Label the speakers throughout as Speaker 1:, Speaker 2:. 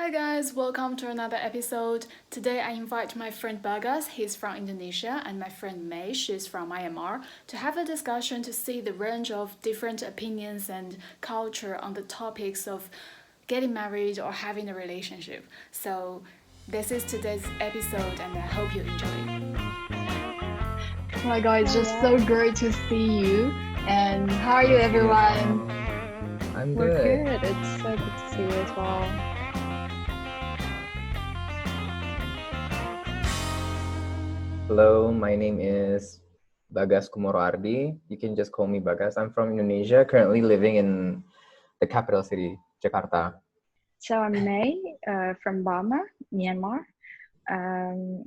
Speaker 1: Hi guys, welcome to another episode. Today I invite my friend Bagas, he's from Indonesia, and my friend May, she's from Myanmar, to have a discussion to see the range of different opinions and culture on the topics of getting married or having a relationship. So this is today's episode and I hope you enjoy. Oh my god, it's
Speaker 2: All
Speaker 1: just so
Speaker 2: right,
Speaker 1: great to see you. And how are you
Speaker 2: thank you.
Speaker 1: everyone?
Speaker 3: I'm
Speaker 2: We're
Speaker 3: good.
Speaker 2: good. It's so good to see you as well.
Speaker 3: Hello, my name is Bagas Kumoroardi. You can just call me Bagas. I'm from Indonesia, currently living in the capital city, Jakarta.
Speaker 2: So I'm May from Burma, Myanmar. Um,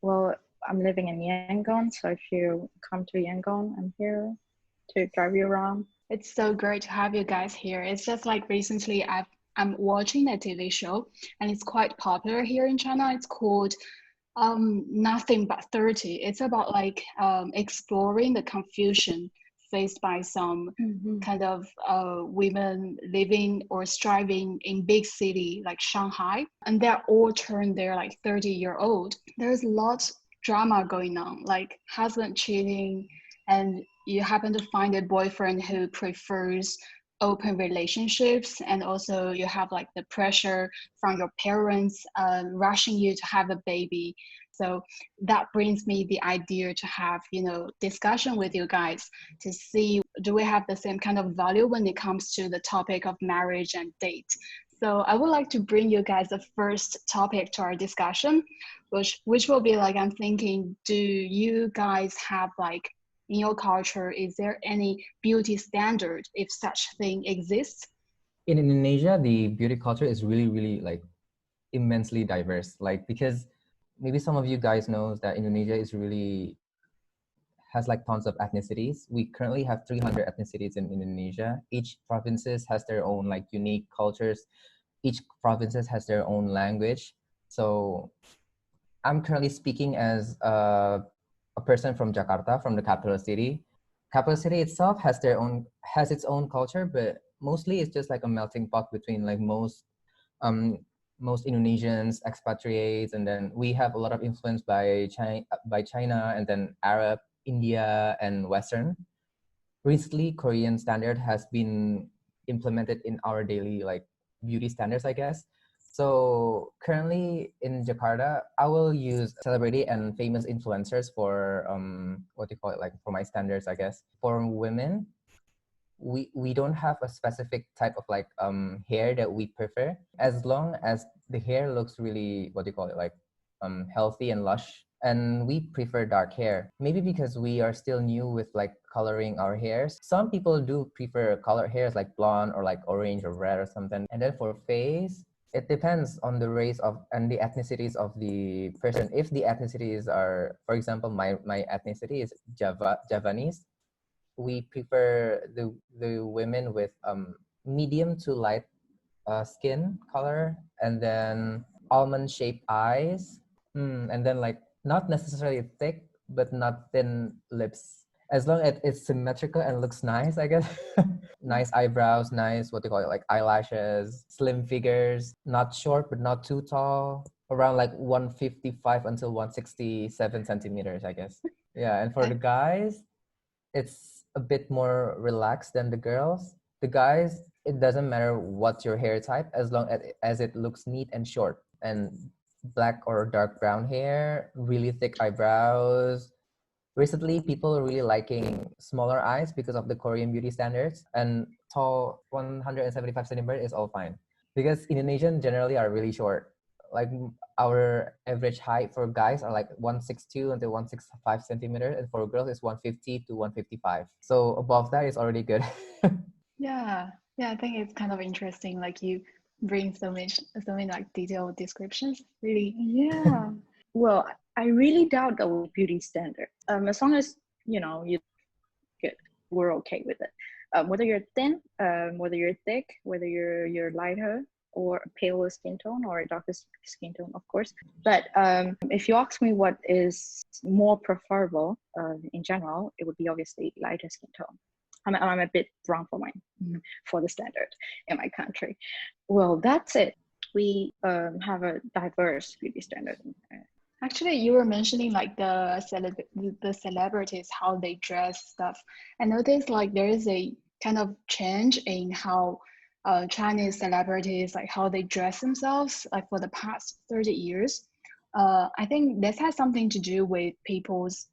Speaker 2: well, I'm living in Yangon, so if you come to Yangon, I'm here to drive you around.
Speaker 1: It's so great to have you guys here. It's just like recently I'm watching a TV show and it's quite popular here in China. It's called Nothing But 30. It's about like exploring the confusion faced by some
Speaker 2: Mm-hmm.
Speaker 1: kind of women living or striving in big city like Shanghai, and they're all turned they're like 30-year-old. There's lots drama going on, like husband cheating, and you happen to find a boyfriend who prefers open relationships, and also you have like the pressure from your parents rushing you to have a baby. So that brings me the idea to have discussion with you guys to see, do we have the same kind of value when it comes to the topic of marriage and date. So I would like to bring you guys the first topic to our discussion, which will be like, I'm thinking, do you guys have like, in your culture, is there any beauty standard if such thing exists?
Speaker 3: In Indonesia, the beauty culture is really like immensely diverse. Like because maybe some of you guys knows that Indonesia is really has like tons of ethnicities. We currently have 300 ethnicities in Indonesia. Each provinces has their own like unique cultures. Each provinces has their own language. So I'm currently speaking as a person from Jakarta, from the capital city. Capital city itself has its own culture, but mostly it's just like a melting pot between like um, most Indonesians, expatriates, and then we have a lot of influence by China, and then Arab, India, and Western. Recently, Korean standard has been implemented in our daily like beauty standards, I guess. So currently in Jakarta, I will use celebrity and famous influencers for what do you call it, like for my standards, I guess. For women, we don't have a specific type of like hair that we prefer, as long as the hair looks really, what do you call it, like healthy and lush. And we prefer dark hair, maybe because we are still new with like coloring our hairs. Some people do prefer colored hairs like blonde or like orange or red or something. And then for face, it depends on the race of and the ethnicities of the person. If the ethnicities are, for example, my ethnicity is Javanese, we prefer the women with medium to light skin color, and then almond shaped eyes, and then like not necessarily thick but not thin lips, as long as it's symmetrical and looks nice, I guess. Nice eyebrows, nice, what do you call it, like eyelashes, slim figures, not short but not too tall, around like 155 until 167 centimeters, I guess. Yeah, and for the guys, it's a bit more relaxed than the girls. The guys, it doesn't matter what's your hair type, as long as it looks neat and short, and black or dark brown hair, really thick eyebrows. Recently, people are really liking smaller eyes because of the Korean beauty standards, and tall 175 centimeters is all fine, because Indonesian generally are really short. Like our average height for guys are like 162 until 165 centimeters, and for girls it's 150 to 155. So above that is already good.
Speaker 1: Yeah, yeah, I think it's kind of interesting. Like you bring so many like detailed descriptions. Really.
Speaker 2: Yeah. Well, I really doubt that will be beauty standard. As long as you good, we're okay with it. Whether you're thin, whether you're thick, whether you're lighter or a paler skin tone or a darker skin tone, of course. But if you ask me what is more preferable in general, it would be obviously lighter skin tone. I'm a bit brown for mine, for the standard in my country. Well, that's it. we have a diverse beauty standard.
Speaker 1: Actually, you were mentioning like the celebrities, how they dress stuff. I noticed like there is a kind of change in how Chinese celebrities, like how they dress themselves, like for the past 30 years. I think this has something to do with people's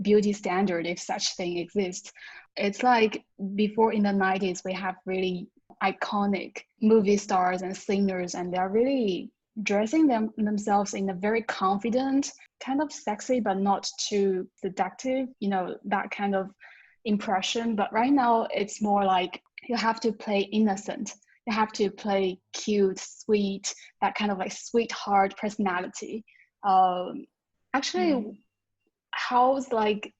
Speaker 1: beauty standard, if such thing exists. It's like before in the 90s, we have really iconic movie stars and singers, and they're really dressing themselves in a very confident, kind of sexy, but not too seductive, you know, that kind of impression. But right now, it's more like you have to play innocent. You have to play cute, sweet, that kind of like sweetheart personality. Actually, how's like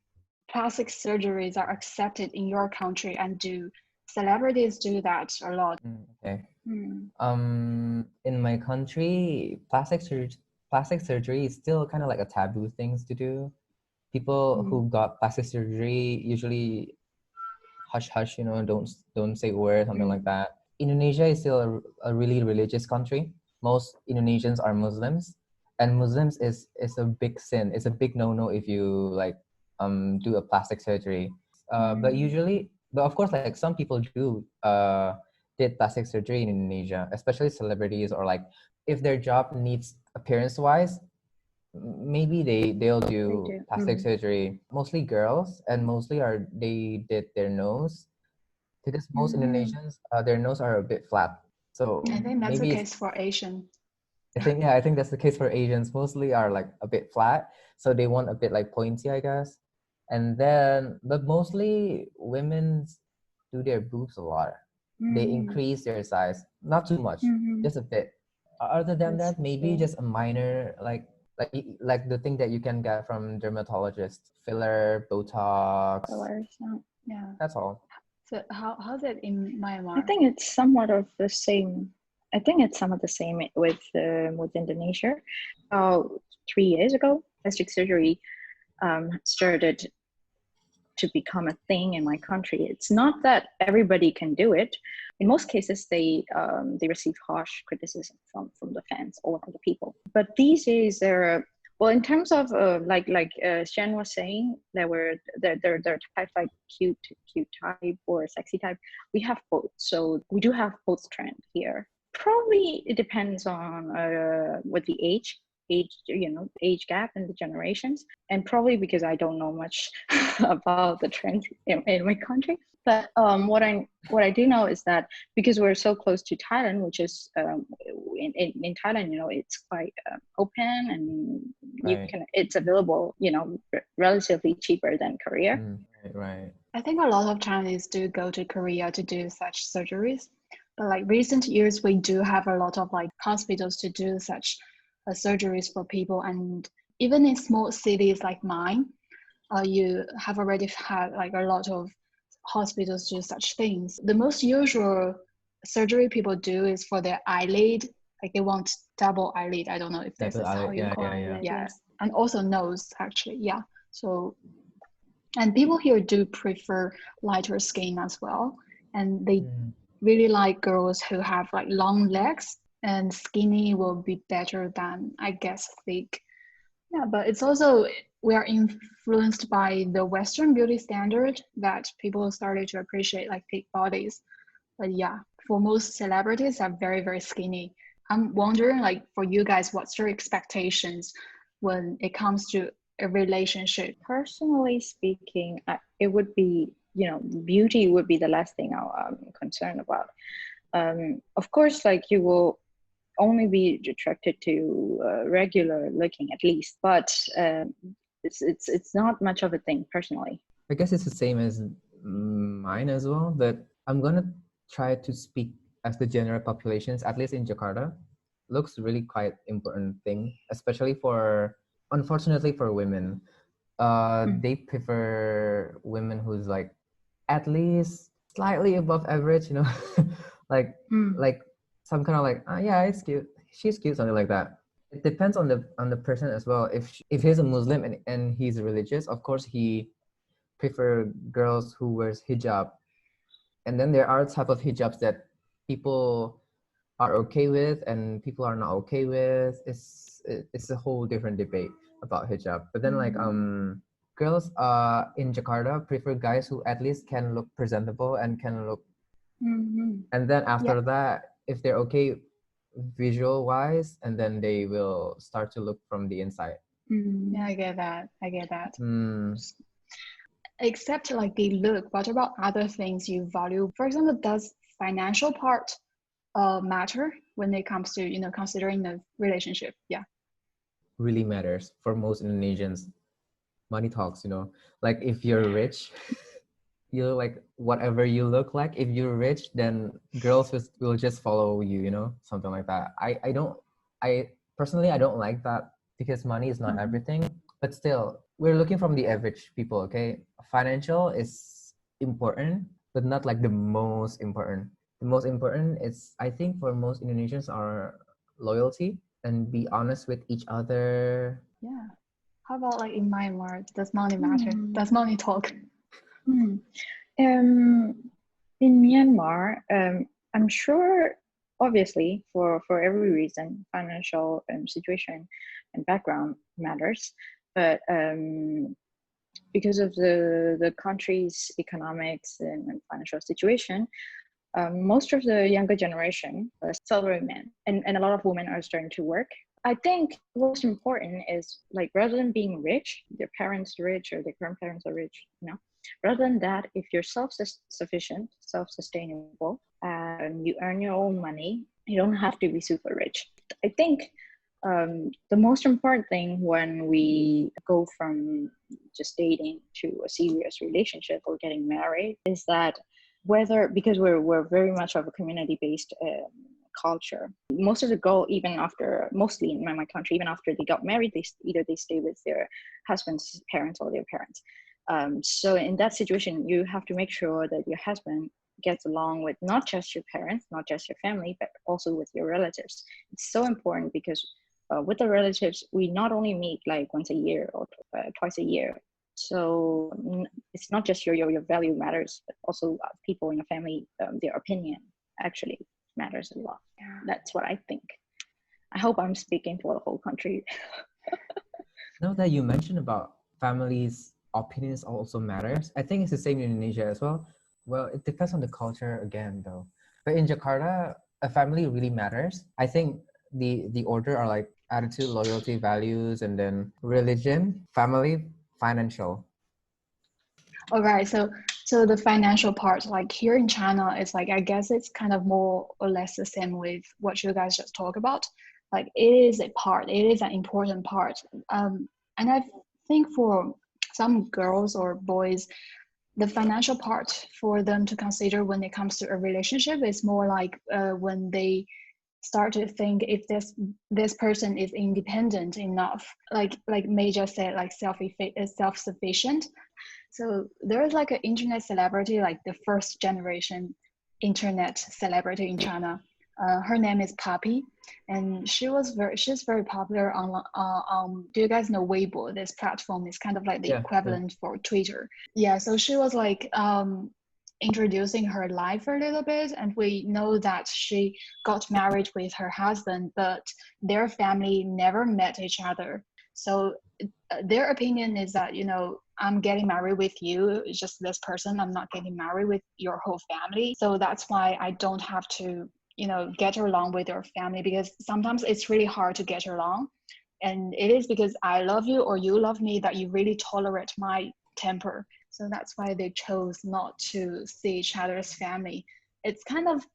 Speaker 1: plastic surgeries are accepted in your country, and do celebrities do that a lot?
Speaker 3: Okay.
Speaker 1: Mm.
Speaker 3: In my country, plastic surgery is still kind of like a taboo things to do. People who got plastic surgery usually hush hush, you know, don't say a word, something like that. Indonesia is still a really religious country. Most Indonesians are Muslims, and Muslims is a big sin. It's a big no-no if you like do a plastic surgery. But of course, like some people do did plastic surgery in Indonesia, especially celebrities, or like if their job needs appearance wise, maybe they'll
Speaker 2: They
Speaker 3: do
Speaker 2: do.
Speaker 3: plastic surgery. Mostly girls, and mostly are they did their nose, because most Indonesians their nose are a bit flat. So
Speaker 1: I think that's the
Speaker 3: maybe it's
Speaker 1: case for Asian.
Speaker 3: I think that's the case for Asians. Mostly are like a bit flat, so they want a bit like pointy, I guess. And then, but mostly women do their boobs a lot. They increase their size, not too much, just a bit. Other than
Speaker 2: That's
Speaker 3: that, maybe
Speaker 2: cool.
Speaker 3: just a minor like the thing that you can get from dermatologists, filler, Botox.
Speaker 2: Colors.
Speaker 1: Yeah.
Speaker 3: That's all.
Speaker 1: So how's it in
Speaker 2: I
Speaker 1: Myanmar?
Speaker 2: think it's somewhat of the same. I think it's some of the same with Indonesia. 3 years ago, plastic surgery started to become a thing in my country. It's not that everybody can do it. In most cases, they receive harsh criticism from the fans or from the people. But these days, well, in terms of Shen was saying, there are types like cute type or sexy type. We have both, so we do have both trend here. Probably it depends on what the age gap in the generations, and probably because I don't know much about the trends in my country. But what I do know is that because we're so close to Thailand, which is in Thailand, you know, it's quite open, and
Speaker 3: Right.
Speaker 2: it's available, you know, relatively cheaper than Korea.
Speaker 3: Right.
Speaker 1: I think a lot of Chinese do go to Korea to do such surgeries. But like recent years, we do have a lot of like hospitals to do such surgeries for people. And even in small cities like mine, you have already had like a lot of hospitals do such things. The most usual surgery people do is for their eyelid, like they want double eyelid. I don't know if this
Speaker 3: Double
Speaker 1: is how
Speaker 3: eyelid.
Speaker 1: you
Speaker 3: Yeah,
Speaker 1: call
Speaker 3: yeah,
Speaker 1: it.
Speaker 3: yeah.
Speaker 1: Yeah, and also nose actually. Yeah, so and people here do prefer lighter skin as well, and they really like girls who have like long legs, and skinny will be better than I guess thick. Yeah, but it's also we are influenced by the Western beauty standard that people started to appreciate like thick bodies. But yeah, for most celebrities are very, very skinny. I'm wondering like for you guys, what's your expectations when it comes to a relationship?
Speaker 2: Personally speaking, it would be, you know, beauty would be the last thing I'm concerned about. Of course, like you will only be attracted to regular looking at least, but it's not much of a thing personally.
Speaker 3: I guess it's the same as mine as well, but I'm gonna try to speak as the general populations, at least in Jakarta. Looks really quite important thing, especially for, unfortunately for women. They prefer women who's like at least slightly above average, you know, like like some kind of like, yeah, it's cute, she's cute, something like that. It depends on the person as well. If he's a Muslim and he's religious, of course he prefer girls who wears hijab. And then there are type of hijabs that people are okay with and people are not okay with. It's a whole different debate about hijab. But then like girls in Jakarta prefer guys who at least can look presentable and can look, and then after that, if they're okay visual wise, and then they will start to look from the inside.
Speaker 1: Yeah, I get that. I get that.
Speaker 3: Mm.
Speaker 1: Except like the look, what about other things you value? For example, does financial part matter when it comes to, you know, considering the relationship? Yeah.
Speaker 3: Really matters for most Indonesians. Money talks, you know. Like if you're rich, you like whatever you look like. If you're rich, then girls will just follow you, you know, something like that. I personally I don't like that because money is not everything. But still, we're looking from the average people, okay? Financial is important, but not like the most important. The most important is, I think, for most Indonesians are loyalty and be honest with each other.
Speaker 1: Yeah. How about like in Myanmar? Does money matter? Does money talk?
Speaker 2: In Myanmar, I'm sure, obviously, for every reason, financial situation and background matters, but because of the country's economics and financial situation, most of the younger generation are salarymen, and a lot of women are starting to work. I think what's important is like rather than being rich, their parents rich or their grandparents are rich, you know, rather than that, if you're self-sufficient, self-sustainable, and you earn your own money, you don't have to be super rich. I think the most important thing when we go from just dating to a serious relationship or getting married is that whether, because we're very much of a community-based culture, most of the girl, even after, mostly in my country, even after they got married, either they stay with their husband's parents or their parents. So in that situation, you have to make sure that your husband gets along with not just your parents, not just your family, but also with your relatives. It's so important because with the relatives, we not only meet like once a year or twice a year. So it's not just your value matters, but also people in your family, their opinion actually matters a lot.
Speaker 1: Yeah.
Speaker 2: That's what I think. I hope I'm speaking for the whole country.
Speaker 3: Now that you mentioned about families' opinions also matters, I think it's the same in Indonesia as well. Well, it depends on the culture again, though. But in Jakarta, a family really matters. I think the order are like attitude, loyalty, values, and then religion, family, financial.
Speaker 1: All right. So the financial part, like here in China, it's like I guess it's kind of more or less the same with what you guys just talked about. Like it is a part, it is an important part. And I think for some girls or boys, the financial part for them to consider when it comes to a relationship is more like when they start to think if this person is independent enough, like May just said, like self-sufficient. So there's like an internet celebrity, like the first generation internet celebrity in China. Her name is Poppy, and she's very popular on. Do you guys know Weibo? This platform is kind of like the
Speaker 3: Yeah,
Speaker 1: equivalent for Twitter. Yeah, so she was like introducing her life a little bit, and we know that she got married with her husband, but their family never met each other. So their opinion is that, you know, I'm getting married with you, it's just this person, I'm not getting married with your whole family. So that's why I don't have to, you know, get along with your family, because sometimes it's really hard to get along. And it is because I love you or you love me that you really tolerate my temper. So that's why they chose not to see each other's family. It's kind of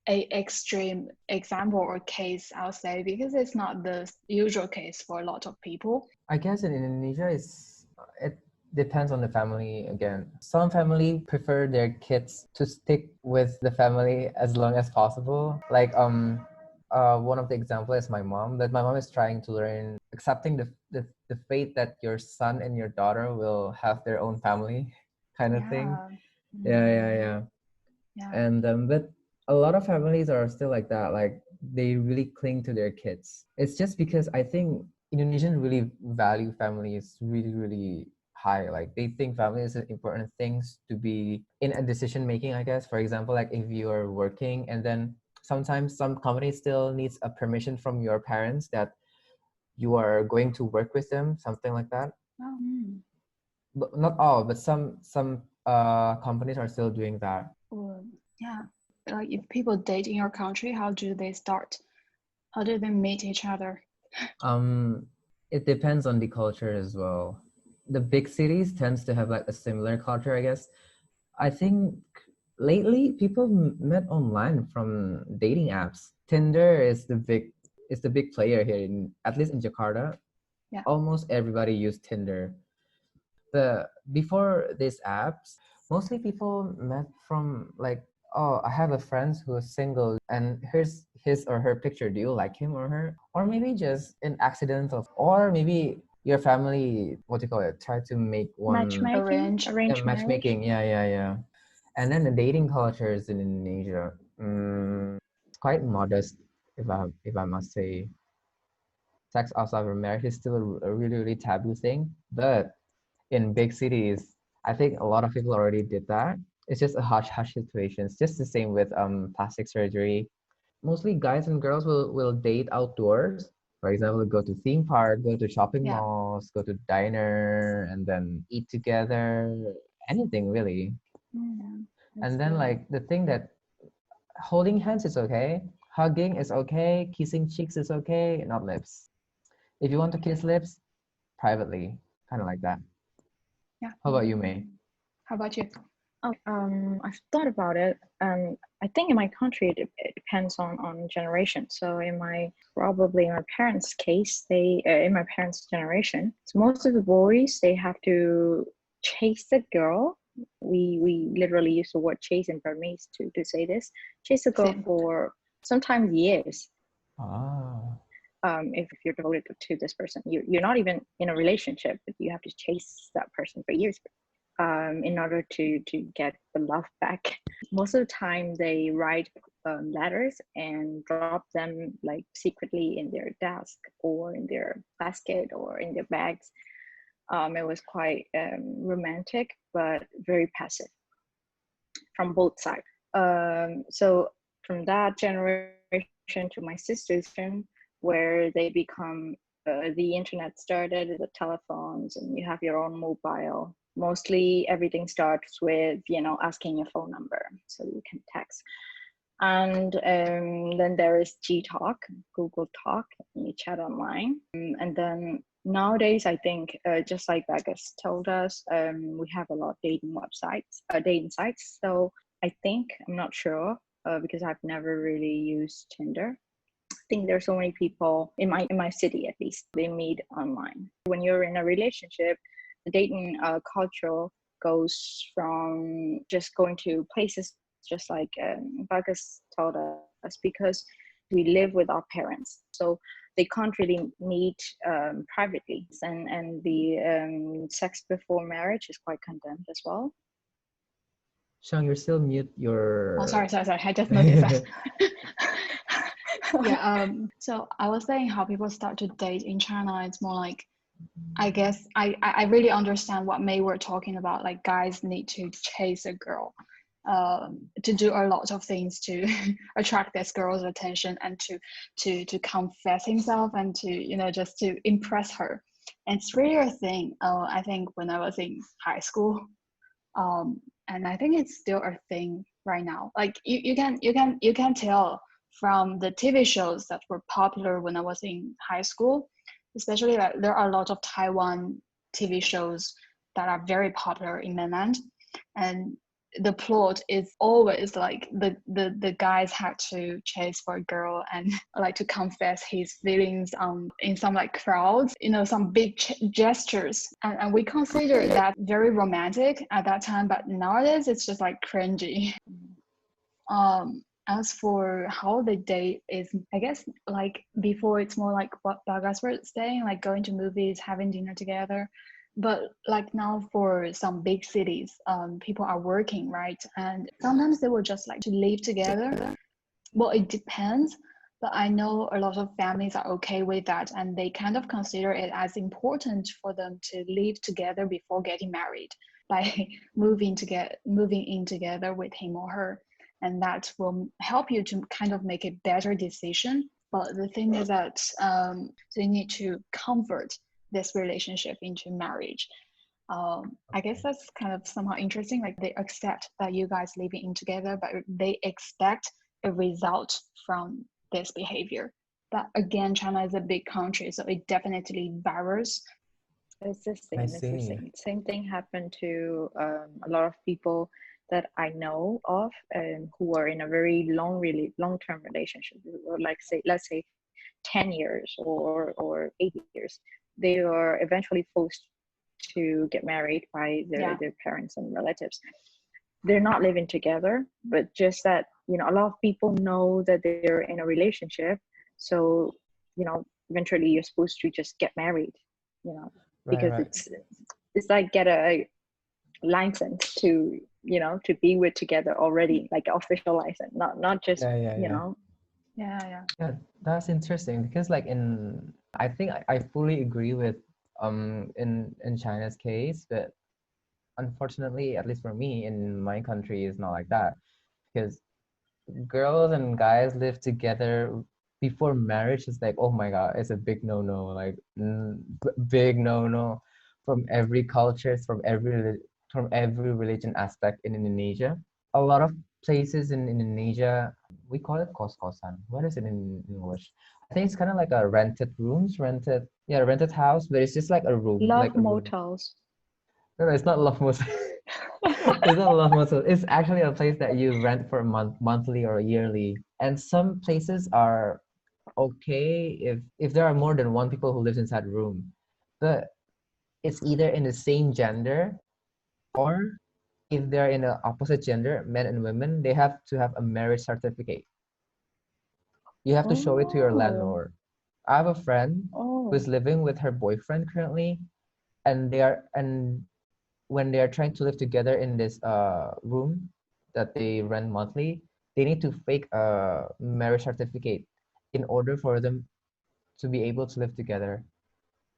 Speaker 1: a extreme example or case, I'll say, because it's not the usual case for a lot of people.
Speaker 3: I guess in Indonesia, it depends on the family again. Some family prefer their kids to stick with the family as long as possible. Like one of the example is my mom. That my mom is trying to learn accepting the fate that your son and your daughter will have their own family, kind of thing. Yeah.
Speaker 1: Yeah.
Speaker 3: And but a lot of families are still like that. Like they really cling to their kids. It's just because I think Indonesians really value families really high. Like they think family is an important things to be in a decision making, I guess. For example, like if you're working and then sometimes some companies still needs a permission from your parents that you are going to work with them, something like that.
Speaker 2: Mm.
Speaker 3: But not all, but some companies are still doing that.
Speaker 1: Or, yeah, like if people date in your country, how do they start? How do they meet each other?
Speaker 3: Um, it depends on the culture as well. The big cities tends to have like a similar culture, I guess. I think lately people met online from dating apps. Tinder is the big player here in, at least in Jakarta.
Speaker 1: Yeah.
Speaker 3: Almost everybody use Tinder. The before these apps, mostly people met from like, oh, I have a friend who is single and here's his or her picture. Do you like him or her? Or maybe just an accidental, or maybe your family, what do you call it, try to make one.
Speaker 2: Matchmaking,
Speaker 1: Arrange.
Speaker 3: Yeah,
Speaker 2: arranged marriage.
Speaker 3: matchmaking. Yeah. And then the dating cultures in Indonesia, it's quite modest, if I must say. Sex outside of marriage is still a really, really taboo thing. But in big cities, I think a lot of people already did that. It's just a hush hush situation. It's just the same with plastic surgery. Mostly guys and girls will date outdoors. For example, go to theme park, go to shopping
Speaker 1: Yeah.
Speaker 3: malls, go to diner, and then eat together. Anything really.
Speaker 2: Mm, that's
Speaker 3: And then
Speaker 2: good.
Speaker 3: like the thing that holding hands is okay, hugging is okay, kissing cheeks is okay, not lips. If you want to kiss lips, privately, kind of like that.
Speaker 1: Yeah.
Speaker 3: How about you, May?
Speaker 1: How about you?
Speaker 2: Oh, I've thought about it. I think in my country it depends on generation. So probably in my parents' case, they in my parents' generation, so most of the boys they have to chase the girl. We literally use the word chase in Burmese to say this. Chase the girl
Speaker 1: Same.
Speaker 2: for sometimes years.
Speaker 3: Ah,
Speaker 2: If you're devoted to this person, you're not even in a relationship, but you have to chase that person for years in order to get the love back. Most of the time, they write letters and drop them like secretly in their desk or in their basket or in their bags. It was quite romantic, but very passive from both sides. So from that generation to my sister's generation, where they become the internet started, the telephones, and you have your own mobile. Mostly everything starts with asking your phone number so you can text. And then there is G Talk, Google Talk, and you chat online. And then nowadays, I think just like Vegas told us, we have a lot of dating websites, dating sites. So I think I'm not sure because I've never really used Tinder. I think there's so many people in my city at least they meet online. When you're in a relationship, the dating culture goes from just going to places just like Vargas told us, because we live with our parents, so they can't really meet privately, and the sex before marriage is quite condemned as well.
Speaker 3: Shang, you're still mute
Speaker 1: Oh,
Speaker 3: your.
Speaker 1: sorry. I just noticed that. Yeah. So I was saying how people start to date in China. It's more like, I guess I really understand what May were talking about. Like guys need to chase a girl, to do a lot of things to attract this girl's attention and to confess himself and to just to impress her. And it's really a thing. I think when I was in high school, and I think it's still a thing right now. Like you can tell from the TV shows that were popular when I was in high school, especially like there are a lot of Taiwan TV shows that are very popular in mainland, and the plot is always like the guys had to chase for a girl and like to confess his feelings in some like crowds, some big gestures, and we consider that very romantic at that time, but nowadays it's just like cringy. As for how the date is, I guess like before it's more like what Bagas were saying, like going to movies, having dinner together. But like now for some big cities, people are working, right? And sometimes they will just like to live together. Well, it depends, but I know a lot of families are okay with that, and they kind of consider it as important for them to live together before getting married by moving in together with him or her. and that will help you to kind of make a better decision. But the thing is that so you need to convert this relationship into marriage. I guess that's kind of somehow interesting. Like they accept that you guys living in together, but they expect a result from this behavior. But again, China is a big country, so it definitely varies.
Speaker 2: It's the
Speaker 3: I
Speaker 2: same. It's the
Speaker 3: see.
Speaker 2: same thing happened to a lot of people that I know of, who are in a very long-term relationship, or like let's say 10 years or 8 years. They are eventually forced to get married by their parents and relatives. They're not living together, but just that, you know, a lot of people know that they're in a relationship. So, you know, eventually you're supposed to just get married, you know,
Speaker 3: Right,
Speaker 2: because
Speaker 3: right.
Speaker 2: it's like get a license to, you know, to be with together already, like official license, not just,
Speaker 3: Yeah,
Speaker 2: you
Speaker 3: yeah.
Speaker 2: know.
Speaker 3: Yeah, that's interesting because like I think I fully agree with in China's case, but unfortunately, at least for me in my country, it's not like that because girls and guys live together before marriage is like, oh my God, it's a big no-no, like big no-no from every culture, from every religion aspect in Indonesia. A lot of places in Indonesia, we call it kos-kosan. What is it in English? I think it's kind of like a rented house, but it's just like a room,
Speaker 2: Love
Speaker 3: like a room.
Speaker 2: motels.
Speaker 3: No, no, it's not love motel. It's not love motel. It's actually a place that you rent for a monthly or yearly. And some places are okay if there are more than one people who lives inside a room. But it's either in the same gender, or if they're in the opposite gender, men and women, they have to have a marriage certificate. You have to show it to your
Speaker 2: Oh,
Speaker 3: landlord. I have a friend
Speaker 2: oh,
Speaker 3: who's living with her boyfriend currently, and when they are trying to live together in this room that they rent monthly, they need to fake a marriage certificate in order for them to be able to live together.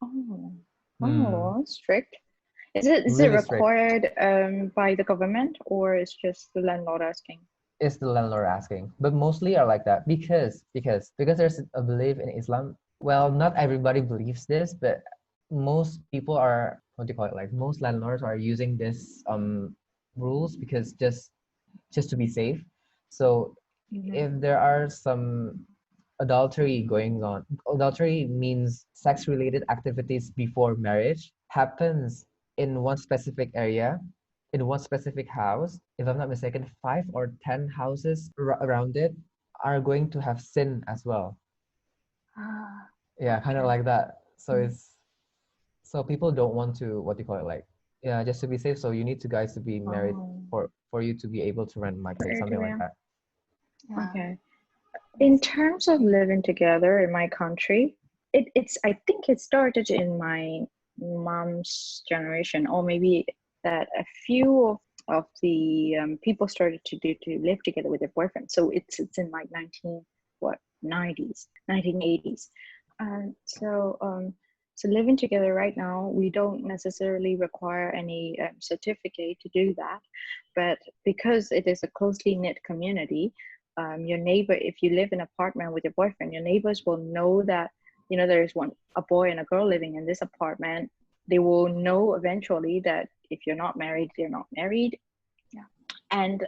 Speaker 2: oh,
Speaker 3: Hmm.
Speaker 2: oh, strict. Is it
Speaker 3: Really strict.
Speaker 2: required by the government, or is just the landlord asking?
Speaker 3: Is the landlord asking, but mostly are like that because there's a belief in Islam. Well, not everybody believes this, but most people are, what do you call it, like most landlords are using this rules because just to be safe. So
Speaker 2: Mhm.
Speaker 3: if there are some adultery means sex related activities before marriage happens in one specific area, in one specific house. If I'm not mistaken, 5 or 10 houses around it are going to have sin as well.
Speaker 2: Ah,
Speaker 3: Yeah, kind of
Speaker 2: okay.
Speaker 3: like that. So
Speaker 2: Mm.
Speaker 3: it's so people don't want to, what do you call it, like, yeah, just to be safe. So you need to guys to be married
Speaker 2: Oh,
Speaker 3: for you to be able to rent my place,
Speaker 2: for
Speaker 3: something like
Speaker 2: yeah.
Speaker 3: that.
Speaker 1: Yeah.
Speaker 2: Okay. In terms of living together in my country, it's I think it started in my mom's generation, or maybe that a few of the people started to live together with their boyfriend. So it's in like 90s, 1980s. And so living together right now, we don't necessarily require any certificate to do that, but because it is a closely knit community, your neighbor, if you live in an apartment with your boyfriend, your neighbors will know that, you know, there's a boy and a girl living in this apartment. They will know eventually that if you're not married, they're not married.
Speaker 1: Yeah.
Speaker 2: And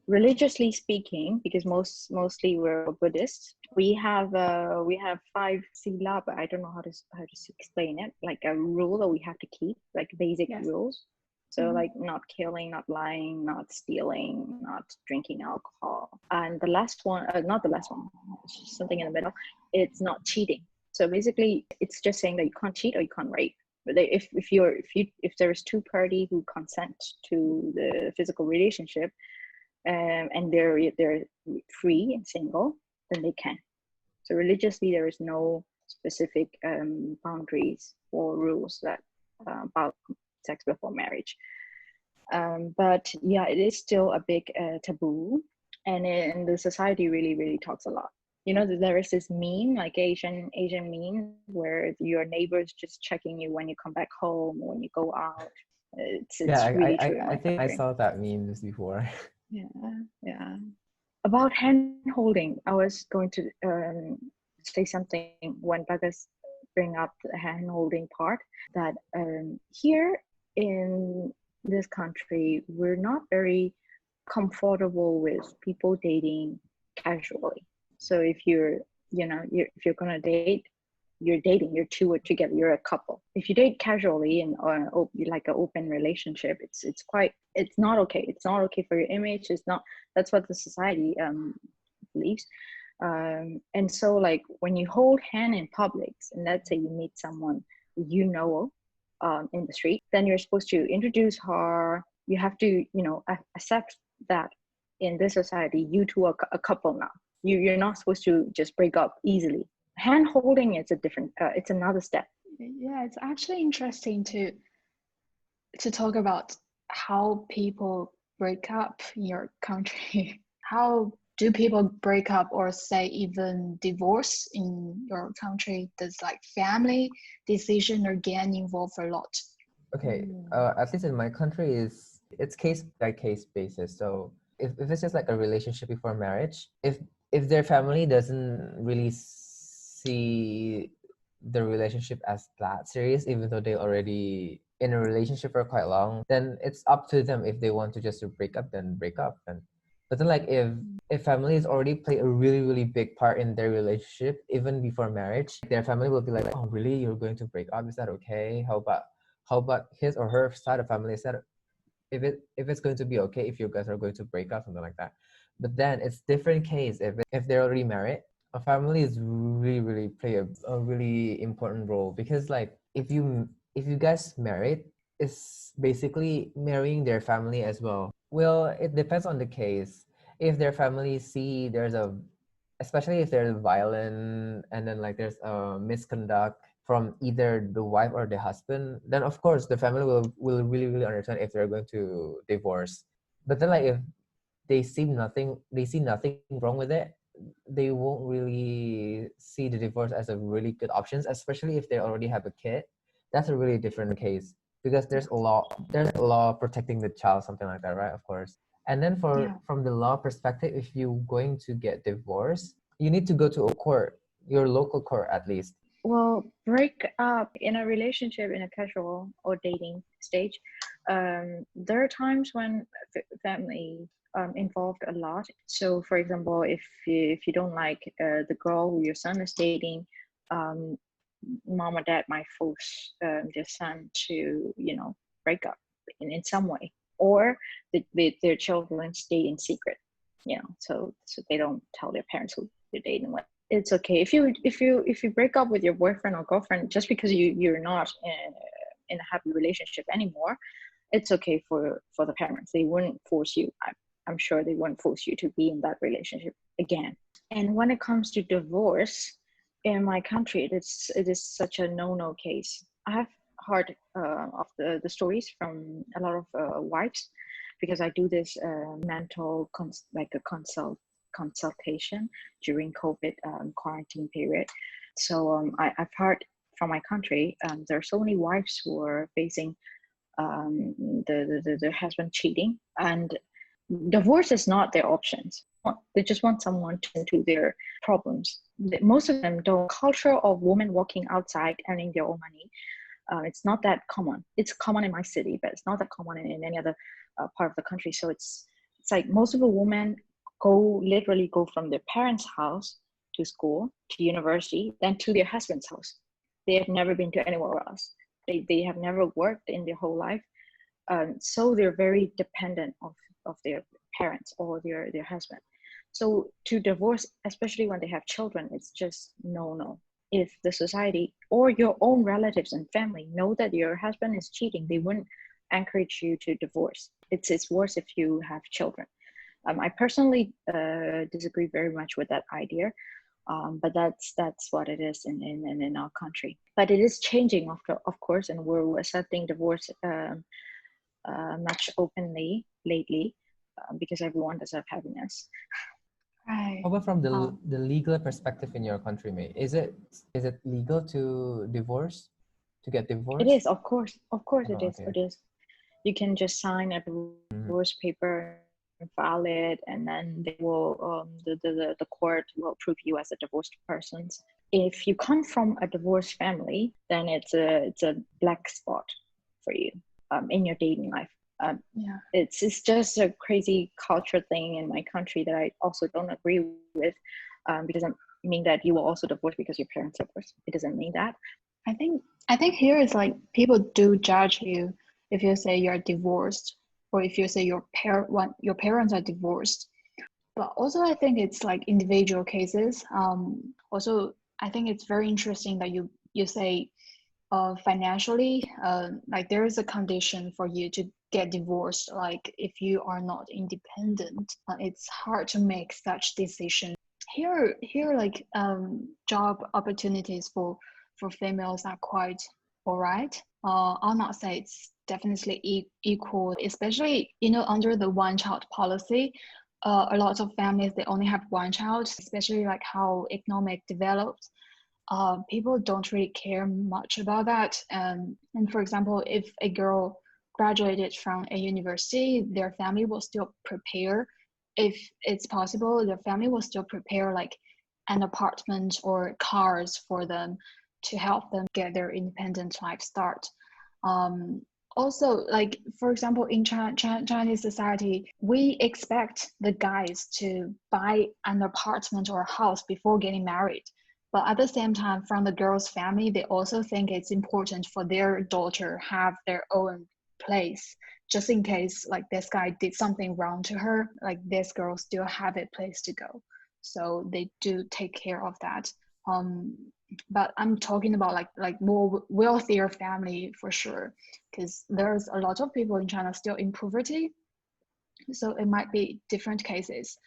Speaker 2: religiously speaking, because mostly we're Buddhists, we have 5 sila, but I don't know how to explain it, like a rule that we have to keep, like basic
Speaker 1: Yes.
Speaker 2: rules. So
Speaker 1: Mhm.
Speaker 2: like not killing, not lying, not stealing, not drinking alcohol. And the last one, not the last one, something in the middle, it's not cheating. So basically it's just saying that you can't cheat or you can't rape. But if there's two party who consent to the physical relationship, and they're free and single, then they can. So religiously there is no specific boundaries or rules that about sex before marriage. But yeah, it is still a big taboo, and in the society really talks a lot. You know, there is this meme, like Asian meme, where your neighbors just checking you when you come back home, when you go out.
Speaker 3: Yeah,
Speaker 2: It's really true in
Speaker 3: I
Speaker 2: my
Speaker 3: think I
Speaker 2: country.
Speaker 3: saw that memes before.
Speaker 2: Yeah. About hand holding, I was going to say something when Bagas bring up the hand holding part, that here in this country, we're not very comfortable with people dating casually. So if if you're gonna date, you're dating, you're two or together, you're a couple. If you date casually and like an open relationship, it's not okay. It's not okay for your image. It's not. That's what the society believes. And so like when you hold hand in public, and let's say you meet someone you know in the street, then you're supposed to introduce her. You have to accept that in this society you two are a couple now. You're not supposed to just break up easily. Hand holding is a different it's another step.
Speaker 1: Yeah, it's actually interesting to talk about how people break up in your country. How do people break up, or say even divorce in your country? Does like family decision or get involved a lot?
Speaker 3: Okay, at least in my country, it's case by case basis. So if it's just like a relationship before marriage, if their family doesn't really see the relationship as that serious, even though they already in a relationship for quite long, then it's up to them. If they want to just break up, then break up. And but then like if families already play a really really big part in their relationship even before marriage, their family will be like, oh really, you're going to break up? Is that okay? How about his or her side of family said, if it's going to be okay if you guys are going to break up, something like that. But then it's different case if they're already married. A family is really really play a really important role, because like if you guys married, it's basically marrying their family as well. Well, it depends on the case. If their family see there's a, especially if there's violent and then like there's a misconduct from either the wife or the husband, then of course the family will really really understand if they're going to divorce. But then like if they see nothing wrong with it, they won't really see the divorce as a really good option, especially if they already have a kid. That's a really different case, because there's a law protecting the child, something like that, right? Of course. And then
Speaker 1: Yeah.
Speaker 3: from the law perspective, if you're going to get divorced, you need to go to a court, your local court at least.
Speaker 2: Well, break up in a relationship in a casual or dating stage, there are times when family involved a lot. So, for example, if you don't like the girl who your son is dating, um, mom or dad might force their son to break up in some way, or their children stay in secret, so they don't tell their parents who they're dating with. It's okay if you break up with your boyfriend or girlfriend just because you're not in a happy relationship anymore. It's okay for the parents. They wouldn't force you. I'm sure they wouldn't force you to be in that relationship again. And when it comes to divorce in my country, it is such a no case. I have heard of the stories from a lot of wives, because I do this mental like a consultation during COVID quarantine period. So I've heard from my country, there are so many wives who are facing the husband cheating, and divorce is not their options. They just want someone to tend to their problems. Most of them, the culture of women working outside earning their own money, it's not that common. It's common in my city, but it's not that common in any other part of the country. So it's like most of the women literally go from their parents' house to school, to university, then to their husband's house. They have never been to anywhere else. They have never worked in their whole life. So they're very dependent of their parents or their husband. So to divorce, especially when they have children, it's just no. If the society or your own relatives and family know that your husband is cheating, they wouldn't encourage you to divorce. It's worse if you have children. I personally disagree very much with that idea, but that's what it is in our country. But it is changing, of course, and we're accepting divorce much openly lately, because everyone deserves happiness.
Speaker 1: Right.
Speaker 3: How about from the legal perspective in your country, mate? Is it legal to divorce, to get
Speaker 2: It
Speaker 3: divorced?
Speaker 2: is, of course,
Speaker 3: Oh,
Speaker 2: it is.
Speaker 3: okay.
Speaker 2: You can just sign a
Speaker 3: Mhm.
Speaker 2: divorce paper valid, and then they will the court will prove you as a divorced person. If you come from a divorced family, then it's a black spot for you in your dating life. It's just a crazy culture thing in my country that I also don't agree with. It doesn't mean that you will also divorce because your parents divorced. It doesn't mean that.
Speaker 1: I think here is like people do judge you if you say you're divorced, or if you say your parents are divorced. But also I think it's like individual cases. Also I think it's very interesting that you say financially, like there is a condition for you to get divorced. Like if you are not independent, it's hard to make such decision. Here like job opportunities for females are quite all right. I'll not say it's definitely equal, especially under the one child policy. A lot of families, they only have one child, especially like how economic developed. People don't really care much about that. And for example, if a girl graduated from a university, their family will still prepare, if it's possible, their family will still prepare like an apartment or cars for them to help them get their independent life start. Also, like for example, in Chinese society, we expect the guys to buy an apartment or a house before getting married. But at the same time, from the girl's family, they also think it's important for their daughter have their own place, just in case like this guy did something wrong to her, like this girl still have a place to go. So they do take care of that. But I'm talking about like more wealthier family for sure, because there's a lot of people in China still in poverty. So it might be different cases.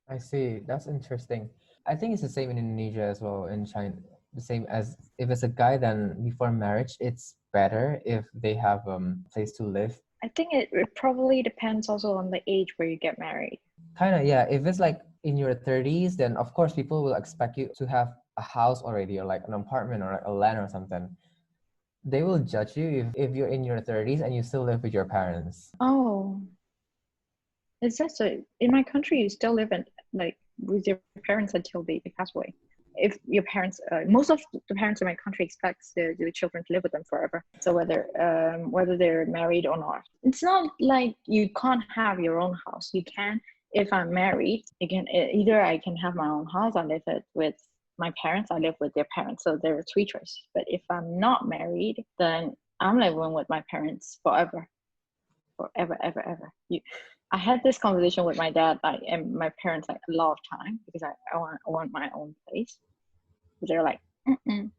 Speaker 3: I see. That's interesting. I think it's the same in Indonesia as well, in China. The same as if it's a guy, then before marriage, it's better if they have place to live.
Speaker 2: I think it probably depends also on the age where you get married.
Speaker 3: Kind of, yeah. If it's like in your 30s, then of course people will expect you to have a house already, or like an apartment or like a land or something. They will judge you if you're in your 30s and you still live with your parents.
Speaker 2: Oh, is that so? In my country, you still live in like with your parents until they pass away. If your parents, most of the parents in my country expects the children to live with them forever. So whether they're married or not, it's not like you can't have your own house. You can. If I'm married, again, either I can have my own house, I live it with my parents, I live with their parents. So there are three choices. But if I'm not married, then I'm living with my parents forever, ever. I had this conversation with my dad and my parents like a lot of time, because I want my own place. But they're like, mm-mm.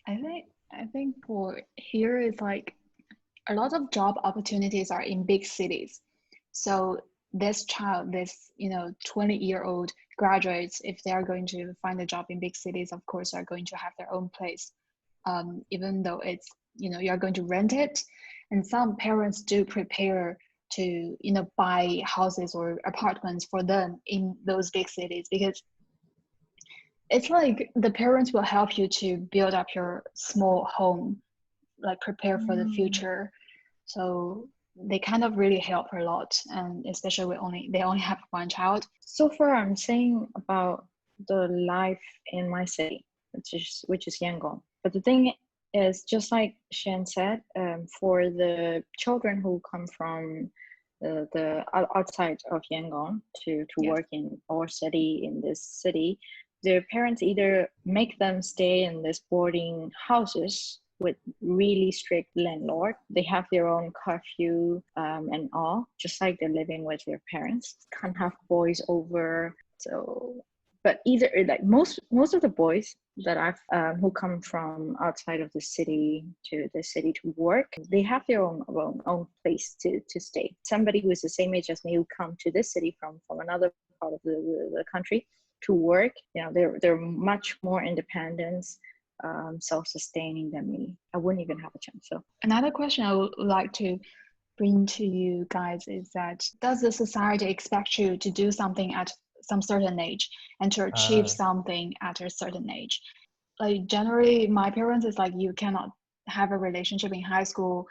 Speaker 1: I think for here is like a lot of job opportunities are in big cities. So this 20-year-old graduates, if they are going to find a job in big cities, of course are going to have their own place, even though it's you're going to rent it. And some parents do prepare to buy houses or apartments for them in those big cities, because it's like the parents will help you to build up your small home, like prepare for the future. So they kind of really help a lot, and especially they only have one child.
Speaker 2: So far, I'm saying about the life in my city, which is Yangon. But the thing is, just like Shen said, for the children who come from the outside of Yangon to work in or study in this city, their parents either make them stay in this boarding houses with really strict landlord. They have their own curfew and all, just like they're living with their parents. Can't have boys over. So, but either like most of the boys that I've who come from outside of the city to work, they have their own place to stay. Somebody who is the same age as me who come to this city from another part of the country to work, they're much more independent, self-sustaining than me. I wouldn't even have a chance. So
Speaker 1: another question I would like to bring to you guys is that, does the society expect you to do something at some certain age and to achieve something at a certain age? Like generally my parents is like, you cannot have a relationship in high school,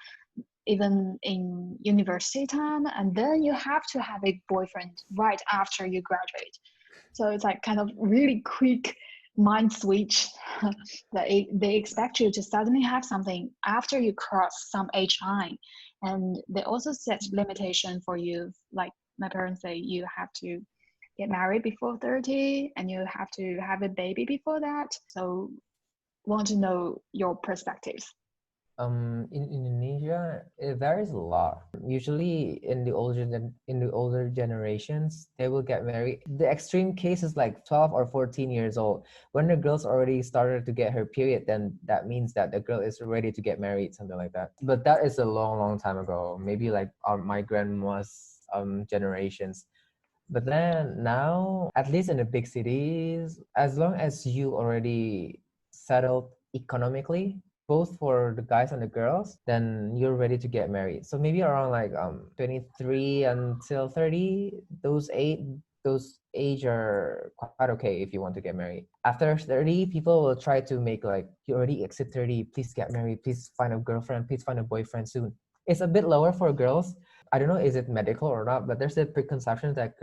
Speaker 1: even in university time, and then you have to have a boyfriend right after you graduate. So it's like kind of really quick mind switch that they expect you to suddenly have something after you cross some age line. And they also set limitation for you, like my parents say you have to get married before 30 and you have to have a baby before that. So want to know your perspectives.
Speaker 3: In Indonesia, it varies a lot. Usually, in the older generations, they will get married. The extreme case is like 12 or 14 years old. When the girl's already started to get her period, then that means that the girl is ready to get married, something like that. But that is a long, long time ago. Maybe like my grandma's generations. But then now, at least in the big cities, as long as you already settled economically, both for the guys and the girls, then you're ready to get married. So maybe around like 23 until 30, those age are quite okay if you want to get married. After 30, people will try to make like, you already exceed 30, please get married, please find a girlfriend, please find a boyfriend soon. It's a bit lower for girls. I don't know, is it medical or not, but there's a preconception that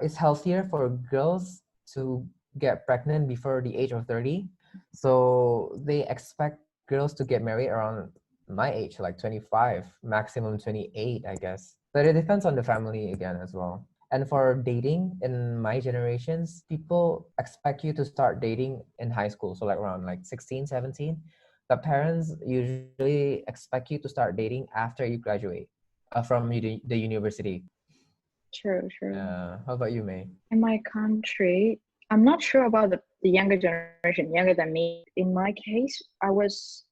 Speaker 3: it's healthier for girls to get pregnant before the age of 30. So they expect girls to get married around my age, like 25, maximum 28, I guess. But it depends on the family again as well. And for dating in my generations, people expect you to start dating in high school. So like around like 16, 17. But parents usually expect you to start dating after you graduate from the university.
Speaker 2: True, true.
Speaker 3: How about you, May?
Speaker 2: In my country, I'm not sure about the younger generation, younger than me. In my case, I was,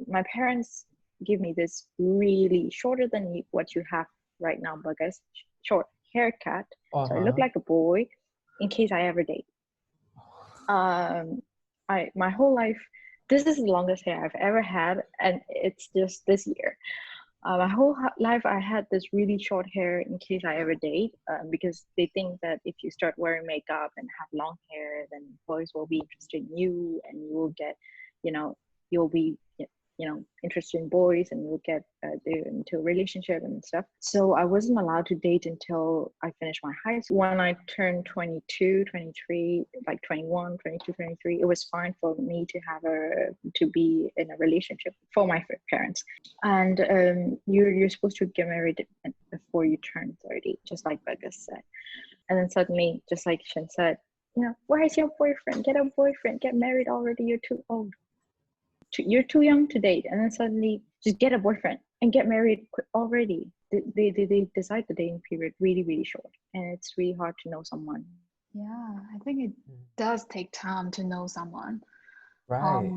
Speaker 2: my parents give me this really shorter than what you have right now, but I guess short haircut. So I look like a boy in case I ever date. My whole life, this is the longest hair I've ever had, and it's just this year. My whole life, I had this really short hair in case I ever date, because they think that if you start wearing makeup and have long hair, then boys will be interested in you, and you will get, you know, you'll be, interested in boys, and you'll get into a relationship and stuff. So I wasn't allowed to date until I finished my high school. When I turned 22, 23, like 21, 22, 23, it was fine for me to be in a relationship for my parents. And you're supposed to get married before you turn 30, just like Becca said. And then suddenly, just like Shin said, where is your boyfriend? Get a boyfriend, get married already, you're too old. You're too young to date. And then suddenly, just get a boyfriend and get married already. They decide the dating period really, really short. And it's really hard to know someone.
Speaker 1: Yeah, I think it does take time to know someone.
Speaker 3: Right.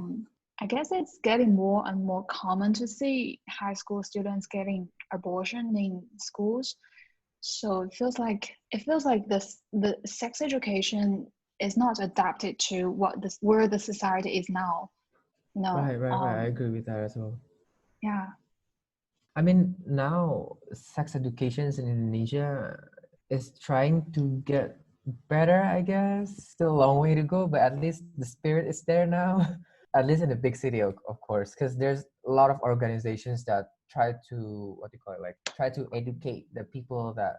Speaker 1: I guess it's getting more and more common to see high school students getting abortion in schools. So it feels like the sex education is not adapted to where the society is now.
Speaker 3: Right. I agree with that as well.
Speaker 1: Yeah.
Speaker 3: I mean, now sex education in Indonesia is trying to get better, I guess. Still a long way to go, but at least the spirit is there now. At least in the big city, of course, because there's a lot of organizations that try to, try to educate the people that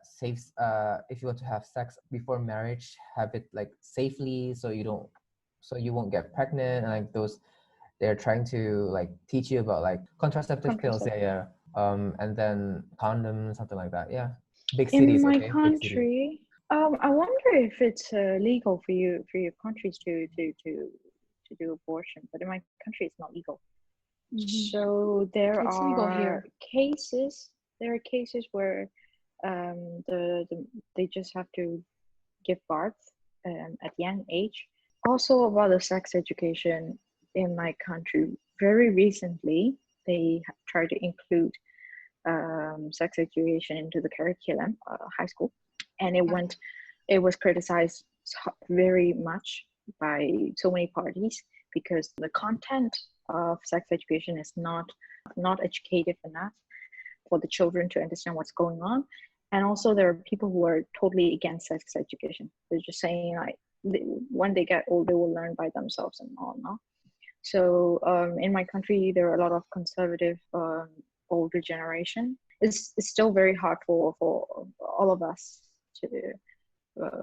Speaker 3: if you want to have sex before marriage, have it like safely, so you won't get pregnant, and like those, they're trying to like teach you about like contraceptive pills, yeah. And then condoms, something like that. Yeah, big cities.
Speaker 2: In my
Speaker 3: Okay, big city.
Speaker 2: country, I wonder if it's legal for your countries to do abortion, but in my country it's not legal. So there
Speaker 1: It's legal here.
Speaker 2: are cases where they just have to give birth at young age. Also about the sex education in my country, very recently they tried to include sex education into the curriculum, high school, and it was criticized very much by so many parties because the content of sex education is not educative enough for the children to understand what's going on. And also there are people who are totally against sex education. They're just saying like when they get old they will learn by themselves and all. No? So in my country there are a lot of conservative older generation. It's still very hard for all of us to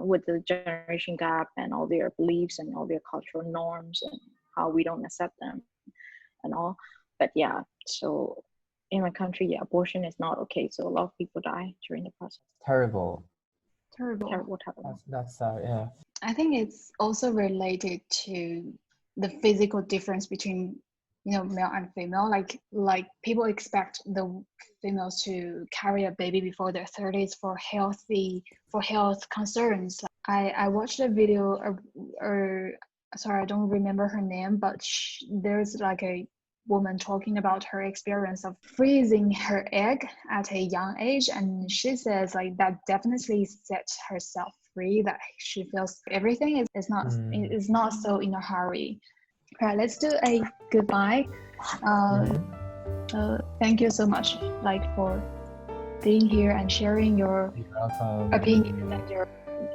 Speaker 2: with the generation gap and all their beliefs and all their cultural norms and how we don't accept them and all. But yeah, so in my country, yeah, abortion is not okay. So a lot of people die during the process.
Speaker 3: Terrible.
Speaker 2: Terrible.
Speaker 3: That's yeah.
Speaker 1: I think it's also related to the physical difference between, you know, male and female. Like people expect the females to carry a baby before their 30s for health concerns. I watched a video or sorry, I don't remember her name, but there's like a woman talking about her experience of freezing her egg at a young age, and she says like that definitely set herself free, that she feels everything is not so in a hurry. All right, let's do a goodbye. Thank you so much, like, for being here and sharing your opinions and your,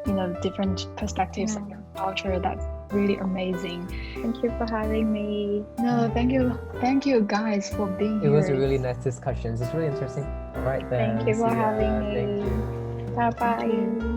Speaker 1: you know, different perspectives and your culture. That's really amazing.
Speaker 2: Thank you for having me.
Speaker 1: No, thank you guys for being here.
Speaker 3: It was a really nice discussion. It's really interesting. All right then.
Speaker 2: Thank you for having me.
Speaker 3: Thank you.
Speaker 2: Bye bye.